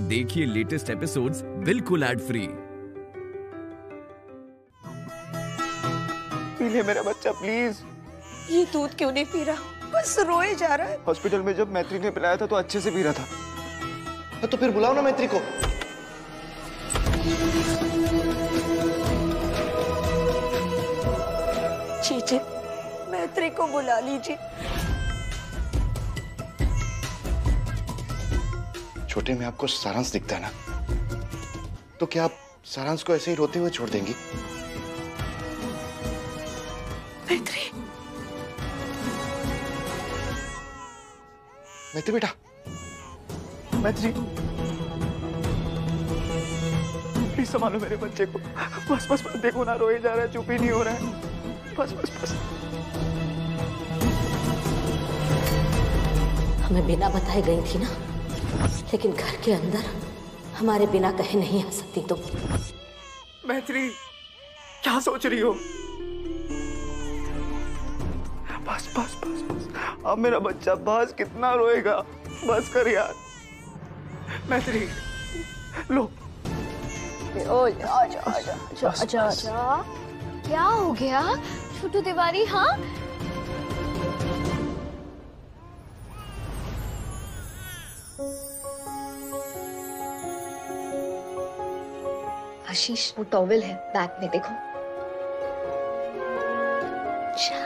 देखिए latest episodes बिल्कुल ad free. P ले मेरा बच्चा प्लीज। ये दूध क्यों नहीं पी रहा? बस रोए जा रहा है। हॉस्पिटल में जब मैत्री ने पिलाया था तो अच्छे से पी रहा था। तो फिर बुलाओ ना मैत्री को। जी मैत्री को बुला लीजिए। छोटे में आपको सारांश दिखता है ना, तो क्या आप सारांश को ऐसे ही रोते हुए छोड़ देंगी? मैत्री, मैत्री बेटा, मैत्री प्लीज संभालो मेरे बच्चे को। बस बस बस, देखो ना रोए जा रहा है, चुप ही नहीं हो रहा है। बस बस बस। हमें बिना बताए गई थी ना, लेकिन घर के अंदर हमारे बिना कहे नहीं आ सकती तुम। मैत्री क्या सोच रही हो? बस बस बस बस, अब मेरा बच्चा बस, कितना रोएगा? बस कर यार। मैत्री लो। आजा। क्या हो गया छोटू तिवारी? हाँ आशीष, वो टॉवेल है बैग में, देखो। अच्छा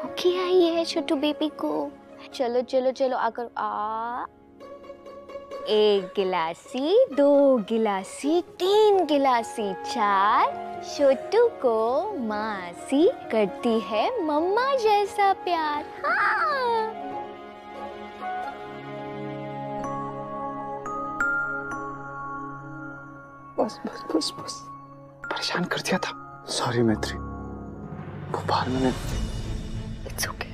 भूखी आई है छोटू बेबी को। चलो चलो चलो आकर आ। 1 गिलासी, 2 गिलासी, 3 गिलासी, 4। छोटू को मासी करती है मम्मा जैसा प्यार। हाँ। बस बस बस बस, परेशान कर दिया था। सॉरी मैत्री, वो बाहर मैंने। It's okay.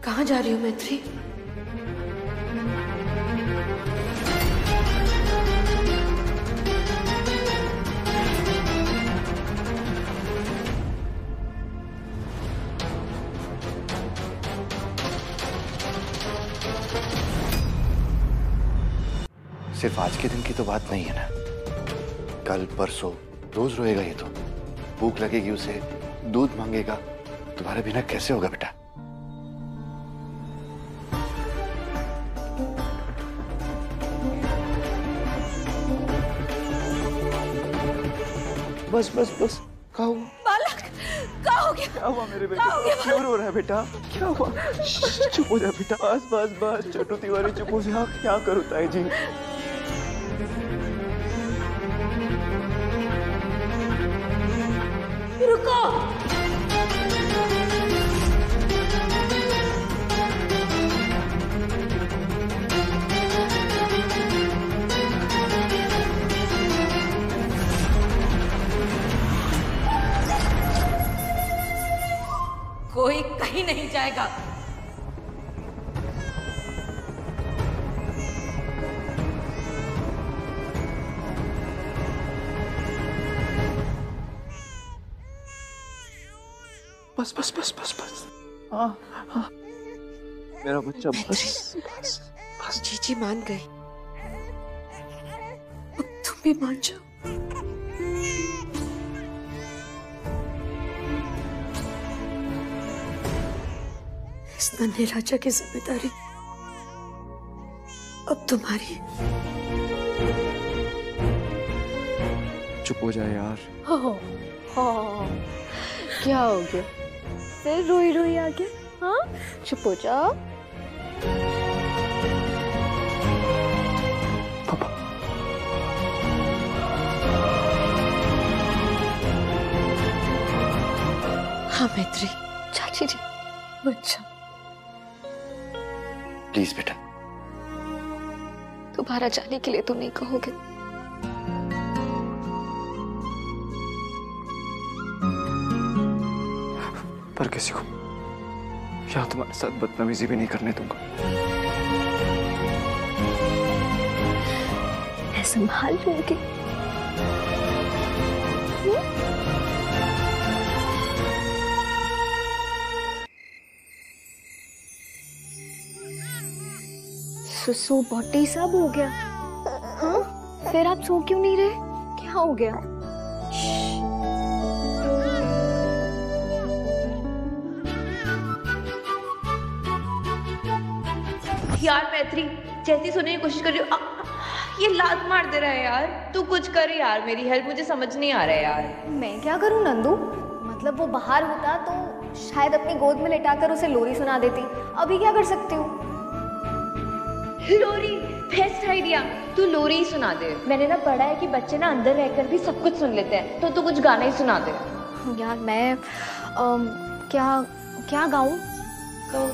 कहाँ जा रही हो मैत्री? सिर्फ आज के दिन की तो बात नहीं है ना, कल परसों रोज रोएगा ये तो। भूख लगेगी उसे, दूध मांगेगा, तुम्हारे बिना कैसे होगा बेटा? बस बस बस, क्या हुआ? बालक, क्या हो गया? क्या हुआ मेरे बेटे? क्यों रो रहा है बेटा? क्या हुआ? चुप हो जा बेटा। बस बस बस, छोटू तिवारी चुप हो जा। क्या करूं ताई जी? रुको। कोई कहीं नहीं जाएगा। बस बस बस बस बस। हाँ हाँ, मेरा बच्चा बस बस बस। जीजी मान गई, अब तुम भी मान जाओ। इस नन्हे राजा की जिम्मेदारी अब तुम्हारी। चुप हो जाए यार। हाँ क्या हो गया? फिर रोई रोई आ गया? हाँ चुप हो जाओ। पापा, हाँ मैत्री, चाची जी बच्चा प्लीज बेटा। दोबारा जाने के लिए तो नहीं कहोगे? पर किसी को या तुम्हारे साथ बदतमीजी भी नहीं करने दूंगा। मैं संभाल लूंगी। सुसु पॉटी सब हो गया। हाँ, फिर आप सो क्यों नहीं रहे? क्या हो गया? यार मैत्री, जैसी सोने की कोशिश कर रही हूँ, ये लात मार दे रहा है यार। तू कुछ कर यार, मेरी हेल्प, मुझे समझ नहीं आ रहा है यार। मैं क्या करूं नंदू? मतलब वो बाहर होता तो शायद अपनी गोद में लेटाकर उसे लोरी सुना देती। अभी क्या कर सकती हूँ? लोरी, बेस्ट आइडिया। तू लोरी ही सुना दे। मैंने ना पढ़ा है कि बच्चे ना अंदर रहकर भी सब कुछ सुन लेते हैं, तो तू कुछ गाना ही सुना दे। यार मैं क्या क्या गाऊं? तो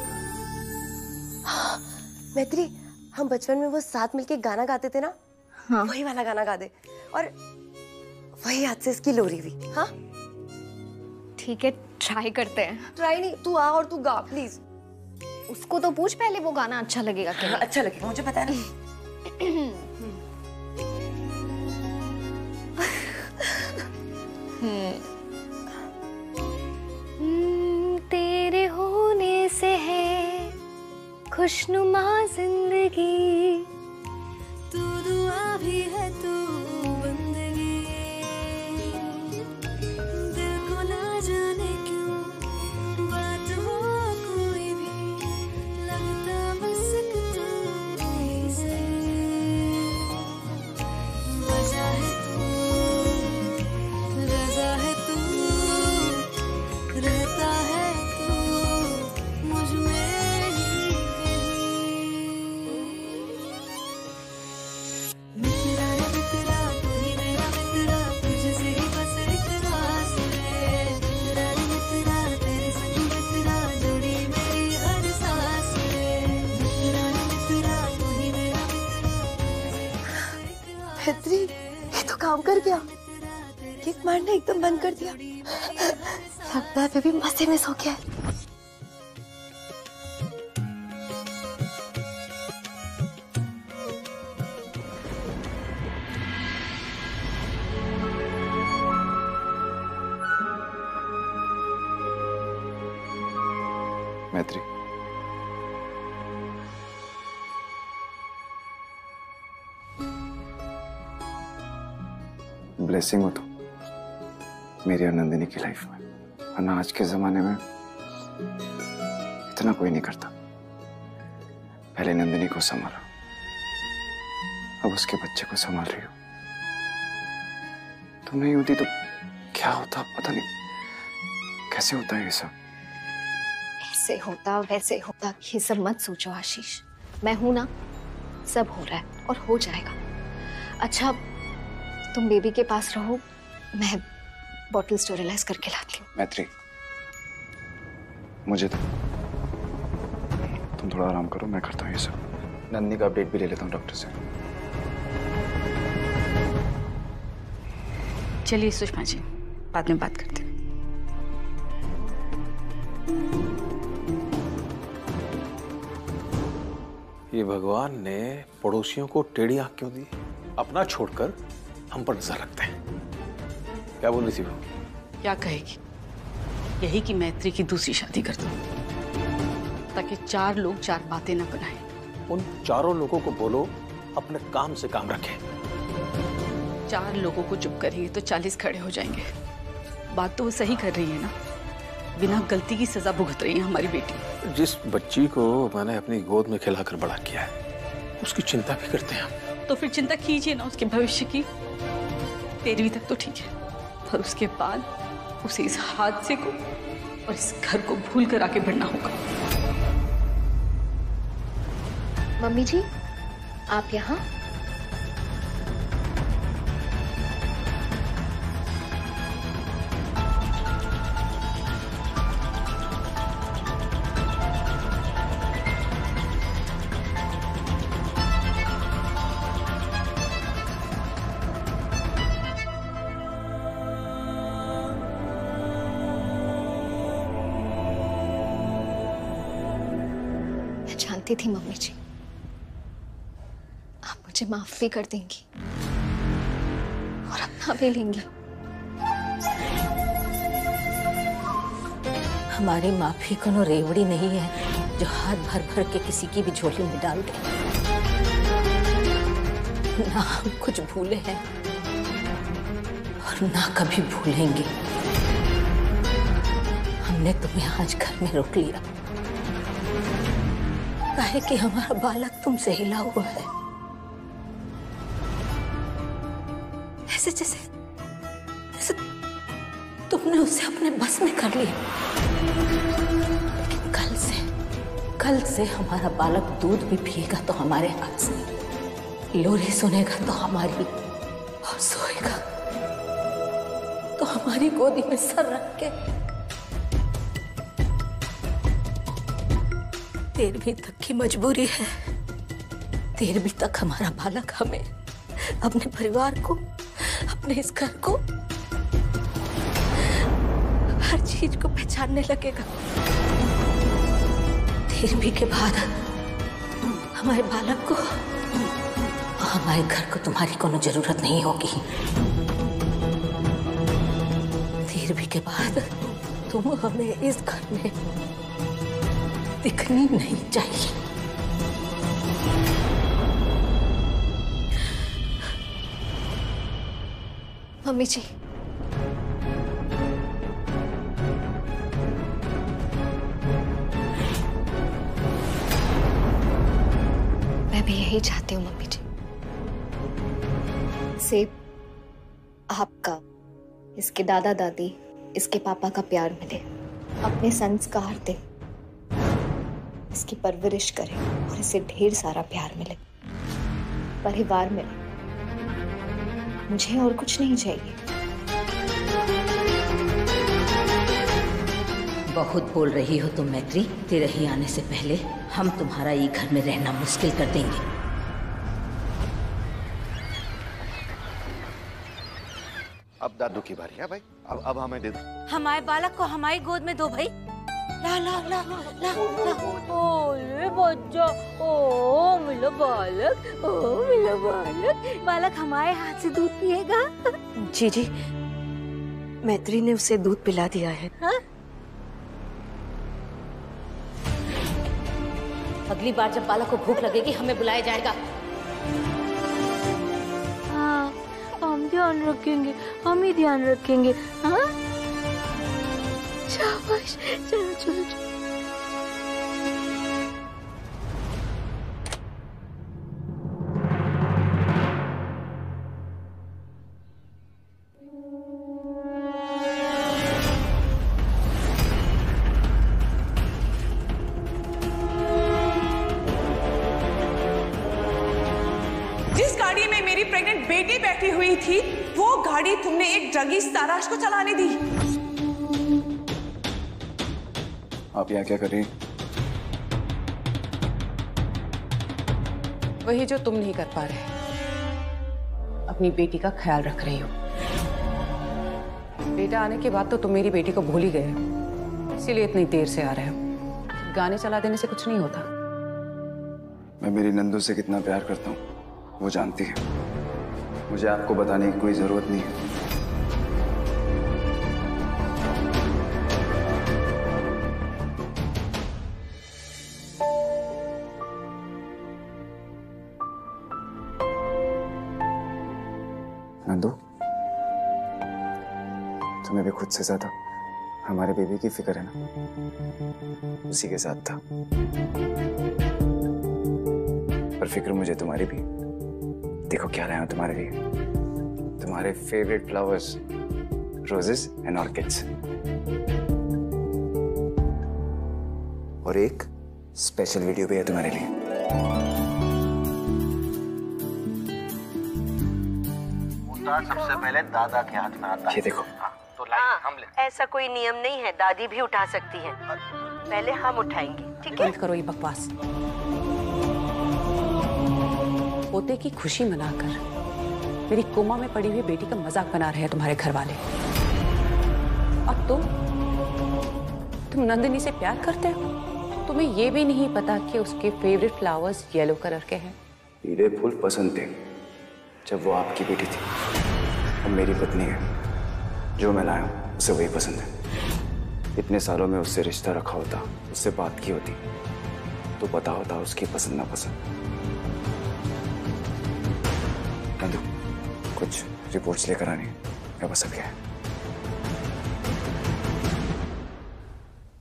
मैत्री, हम बचपन में वो साथ मिलके गाना गाते थे ना, हाँ। वही वाला गाना गा दे, और वही याद से इसकी लोरी भी। हाँ ठीक है, ट्राई करते हैं। ट्राई नहीं, तू आ और तू गा प्लीज। उसको तो पूछ पहले वो गाना अच्छा लगेगा क्या? हाँ, अच्छा लगेगा, मुझे पता है ना। तेरे होने से है खुशनुमा जिंदगी, तू दुआ भी है तू बंदगी, दिल को ना जाने क्यों बात हो कोई भी, लगता बस तू ही से वजह है तू, रजा है तू, रहता है तू मुझ में ही कहीं। मित्रा रे मित्रा, तू ही मेरा मित्रा, तुझसे ही बस एक आस है। मित्रा रे मित्रा, तेरे संग मित्रा, जुड़ी मेरी हर सांस है। मित्रा रे मित्रा, तू ही मेरा मित्रा। मैत्री, ये तो काम कर गया। किक मारना एकदम बंद कर दिया। लगता है बेबी मजे में सो गया है। मैत्री, ब्लेसिंग हो तुम मेरी और नंदिनी की लाइफ में, वरना आज के जमाने में इतना कोई नहीं करता। पहले नंदिनी को संभाला, अब उसके बच्चे को संभाल रही हो। तुम नहीं होती तो क्या होता पता नहीं। कैसे होता है ये सब? ऐसे होता वैसे होता, ये सब मत सोचो आशीष। मैं हूं ना, सब हो रहा है और हो जाएगा। अच्छा, तुम बेबी के पास रहो, मैं बॉटल स्टेरिलाइज करके लाती हूँ। मैत्री, मुझे तो तुम थोड़ा आराम करो, मैं करता हूँ ये सब। नंदिनी का अपडेट भी ले लेता हूँ डॉक्टर से। चलिए सुषमा जी, बाद में बात करते हैं। ये भगवान ने पड़ोसियों को टेढ़ी आंख क्यों दी? अपना छोड़कर हम पर नजर रखते हैं। क्या बोल रही थी वो? क्या कहेगी? यही कि मैत्री की दूसरी शादी कर दो, ताकि 4 लोग 4 बातें न बनाएं। उन चारों लोगों को बोलो अपने काम से काम रखें। 4 लोगों को चुप करेंगे तो 40 खड़े हो जाएंगे। बात तो वो सही कर रही है ना, बिना गलती की सजा भुगत रही है हमारी बेटी। जिस बच्ची को मैंने अपनी गोद में खिलाकर बड़ा किया है, उसकी चिंता भी करते हैं हम। तो फिर चिंता कीजिए ना उसके भविष्य की। 13वीं तक तो ठीक है, पर उसके बाद उसे इस हादसे को और इस घर को भूल कर आगे बढ़ना होगा। मम्मी जी, आप यहाँ? जानती थी मम्मी जी, आप मुझे माफ भी कर देंगी और अपना भी लेंगी। हमारी माफी कोनो रेवड़ी नहीं है जो हाथ भर भर के किसी की भी झोली में डाल दे। ना हम कुछ भूले हैं और ना कभी भूलेंगे। हमने तुम्हें आज घर में रोक लिया काहे कि हमारा बालक तुमसे हिला हुआ है, ऐसे जैसे तुमने उसे अपने बस में कर लिया। लेकिन कल से हमारा बालक दूध भी पिएगा तो हमारे हाथ से, लोरी सुनेगा तो हमारी, और सोएगा तो हमारी गोदी में सर रख के। 13वीं तक की मजबूरी है। 13वीं तक हमारा बालक हमें, अपने परिवार को, अपने इस घर को, हर चीज को पहचानने लगेगा। 13वीं के बाद हमारे बालक को, हमारे घर को तुम्हारी कोनो जरूरत नहीं होगी। 13वीं के बाद तुम हमें इस घर में दिखनी नहीं चाहिए। मम्मी जी, मैं भी यही चाहती हूँ मम्मी जी, से आपका, इसके दादा दादी, इसके पापा का प्यार मिले, अपने संस्कार दे, इसकी परवरिश करें और इसे ढेर सारा प्यार मिले, परिवार मिले। मुझे और कुछ नहीं चाहिए। बहुत बोल रही हो तुम मैत्री। तेरे ही आने से पहले हम तुम्हारा ये घर में रहना मुश्किल कर देंगे। अब दादू की बारी है भाई, अब हमें दे दो। हमारे बालक को हमारी गोद में दो भाई। ला ला ला ला ला। ओले बच्चा, ओ मिलो बालक, ओ मिलो बालक। बालक हमारे हाथ से दूध पिएगा। जी जी, मैत्री ने उसे दूध पिला दिया है। हाँ? अगली बार जब बालक को भूख लगेगी हमें बुलाया जाएगा। हाँ, हम ध्यान रखेंगे, हम ही ध्यान रखेंगे। हाँ, शाबाश, चलो चलो चलो। जिस गाड़ी में मेरी प्रेग्नेंट बेटी बैठी हुई थी, वो गाड़ी तुमने एक ड्रगी ताराश को चलाने दी। आप यहाँ क्या कर रही हैं? वही जो तुम नहीं कर पा रहे, अपनी बेटी का ख्याल रख रही हो। बेटा आने के बाद तो तुम मेरी बेटी को भूल ही गए, इसीलिए इतनी देर से आ रहे हो। गाने चला देने से कुछ नहीं होता। मैं मेरी नंदू से कितना प्यार करता हूँ वो जानती है। मुझे आपको बताने की कोई जरूरत नहीं है। नंदू, तुम्हें भी खुद से ज्यादा हमारे बेबी की फिक्र है ना? उसी के साथ था, पर फिक्र मुझे तुम्हारी भी। देखो क्या लाया हूं तुम्हारे लिए, तुम्हारे favourite flowers, roses and orchids, और एक स्पेशल वीडियो भी है तुम्हारे लिए। सबसे पहले दादा के हाथ में आता है। ये देखो। तो लाइट हम ले। ऐसा कोई नियम नहीं है, दादी भी उठा सकती है। पहले हम उठाएंगे, ठीक है? बंद करो ये बकवास। पोते की खुशी मनाकर मेरी कोमा में पड़ी हुई बेटी का मजाक बना रहे हैं तुम्हारे घर वाले। और तुम नंदिनी से प्यार करते हो? तुम्हें ये भी नहीं पता कि उसके फेवरेट फ्लावर्स येलो कलर के हैं। पीले फूल पसंद थे जब वो आपकी बेटी थी, अब मेरी पत्नी है, जो मैं लाया हूं उसे वही पसंद है। इतने सालों में उससे रिश्ता रखा होता, उससे बात की होती, तो पता होता उसकी पसंद ना पसंद। रिपोर्ट्स लेकर आनी है, या बस अब क्या है?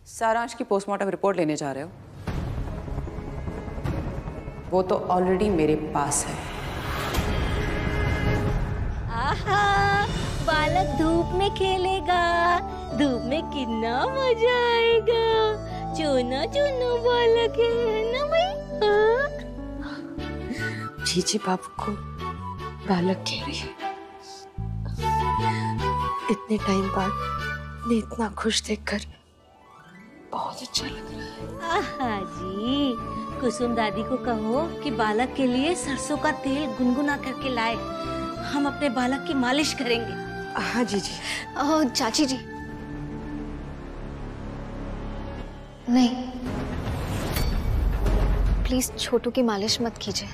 सारांश की पोस्टमार्टम रिपोर्ट लेने जा रहे हो? वो तो ऑलरेडी मेरे पास है। आहा, बालक धूप में खेलेगा, धूप में कितना मजा आएगा। चुनो चुनो बालक है ना भाई? जीजी बाबू को बालक कह रही है। इतने टाइम बाद ने इतना खुश देखकर बहुत अच्छा लग रहा है। आहा जी, कुसुम दादी को कहो कि बालक के लिए सरसों का तेल गुनगुना करके लाए। हम अपने बालक की मालिश करेंगे। हाँ जीजी। चाची जी नहीं, प्लीज छोटू की मालिश मत कीजिए।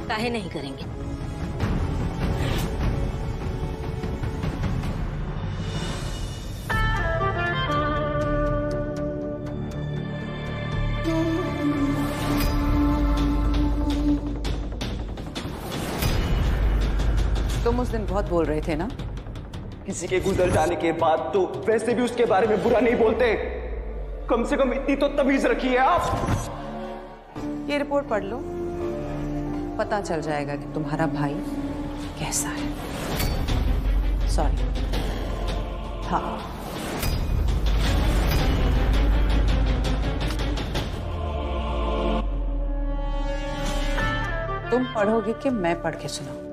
काहे नहीं करेंगे? तुम उस दिन बहुत बोल रहे थे ना? किसी के गुजर जाने के बाद तो वैसे भी उसके बारे में बुरा नहीं बोलते। कम से कम इतनी तो तमीज रखिए आप। ये रिपोर्ट पढ़ लो, पता चल जाएगा कि तुम्हारा भाई कैसा है। सॉरी, हाँ। तुम पढ़ोगे कि मैं पढ़ के सुनाऊं?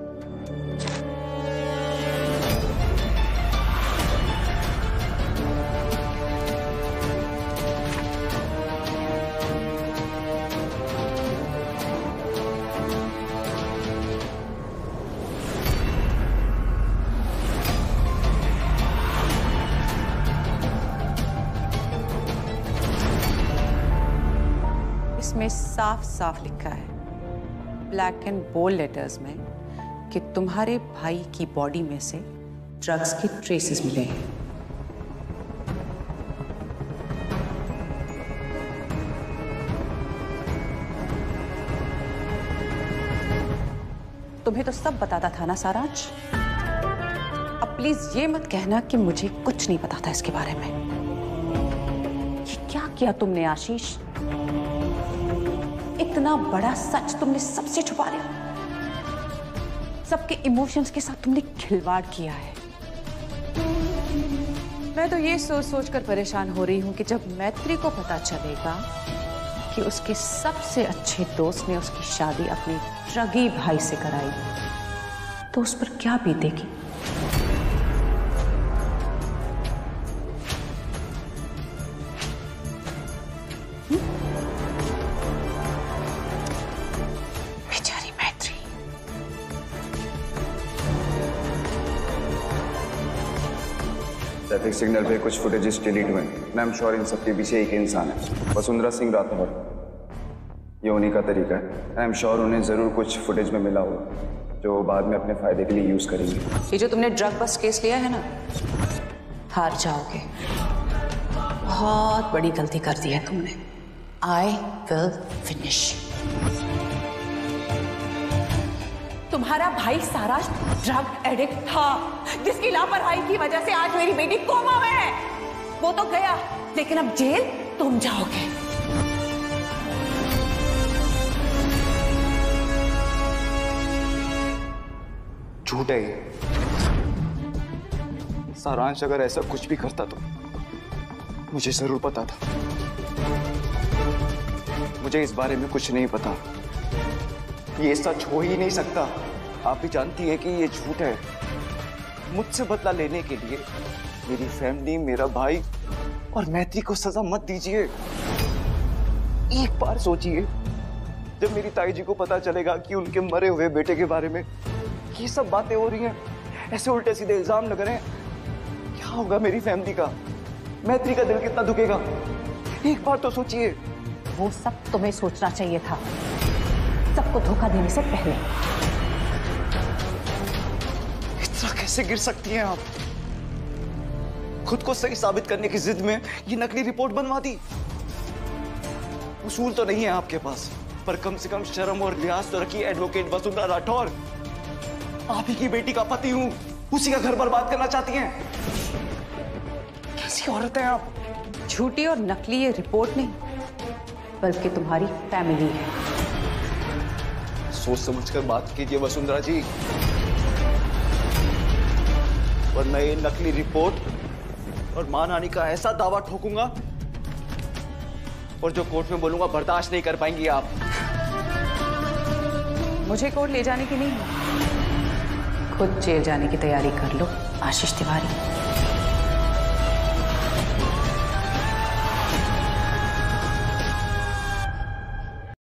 इसमें साफ साफ लिखा है, ब्लैक एंड बोल्ड लेटर्स में, कि तुम्हारे भाई की बॉडी में से ड्रग्स के ट्रेसेस मिले हैं। तुम्हें तो सब बताता था ना सारांश? अब प्लीज ये मत कहना कि मुझे कुछ नहीं पता था इसके बारे में। ये क्या किया तुमने आशीष? इतना बड़ा सच तुमने सबसे छुपा लिया। सबके इमोशंस के साथ तुमने खिलवाड़ किया है। मैं तो ये सोच सोच कर परेशान हो रही हूं कि जब मैत्री को पता चलेगा कि उसके सबसे अच्छे दोस्त ने उसकी शादी अपने ड्रगी भाई से कराई, तो उस पर क्या बीतेगी। बेचारी मैत्री। ट्रैफिक सिग्नल पे कुछ फुटेजेस डिलीट हुए। आई एम श्योर इन सबके पीछे एक इंसान है, वसुंधरा सिंह राठौर। ये उन्हीं का तरीका है। आई एम श्योर उन्हें जरूर कुछ फुटेज में मिला होगा जो बाद में अपने फायदे के लिए यूज करेंगे। ये जो तुमने ड्रग बस्ट केस लिया है ना, हार जाओगे। बहुत बड़ी गलती कर दी है तुमने। I will finish. तुम्हारा भाई सारांश ड्रग एडिक्ट था, जिसकी लापरवाही की वजह से आज मेरी बेटी कोमा में है। वो तो गया, लेकिन अब जेल तुम जाओगे। झूठ है ये। सारांश अगर ऐसा कुछ भी करता तो मुझे जरूर पता था। मुझे इस बारे में कुछ नहीं पता। ये सच हो ही नहीं सकता। आप भी जानती है कि ये झूठ है। मुझसे बदला लेने के लिए मेरी फैमिली, मेरा भाई और मैत्री को सजा मत दीजिए। एक बार सोचिए, जब मेरी ताई जी को पता चलेगा कि उनके मरे हुए बेटे के बारे में ये सब बातें हो रही हैं, ऐसे उल्टे सीधे इल्जाम लग रहे हैं, क्या होगा मेरी फैमिली का? मैत्री का दिल कितना दुखेगा? एक बार तो सोचिए। वो सब तुम्हें सोचना चाहिए था, सबको धोखा देने से पहले। इतना कैसे गिर सकती हैं आप? खुद को सही साबित करने की जिद में ये नकली रिपोर्ट बनवा दी। उसूल तो नहीं है आपके पास, पर कम से कम शर्म और लिहाज तो रखिए एडवोकेट वसुंधरा राठौर। आप ही की बेटी का पति हूं, उसी का घर बर्बाद करना चाहती हैं। कैसी औरत हैं आप? झूठी और नकली ये रिपोर्ट नहीं, बल्कि तुम्हारी फैमिली है। सोच समझकर बात कीजिए वसुंधरा जी, वरना ये नकली रिपोर्ट और मानहानि का ऐसा दावा ठोकूंगा और जो कोर्ट में बोलूंगा बर्दाश्त नहीं कर पाएंगी आप। मुझे कोर्ट ले जाने की नहीं, खुद जेल जाने की तैयारी कर लो आशीष तिवारी।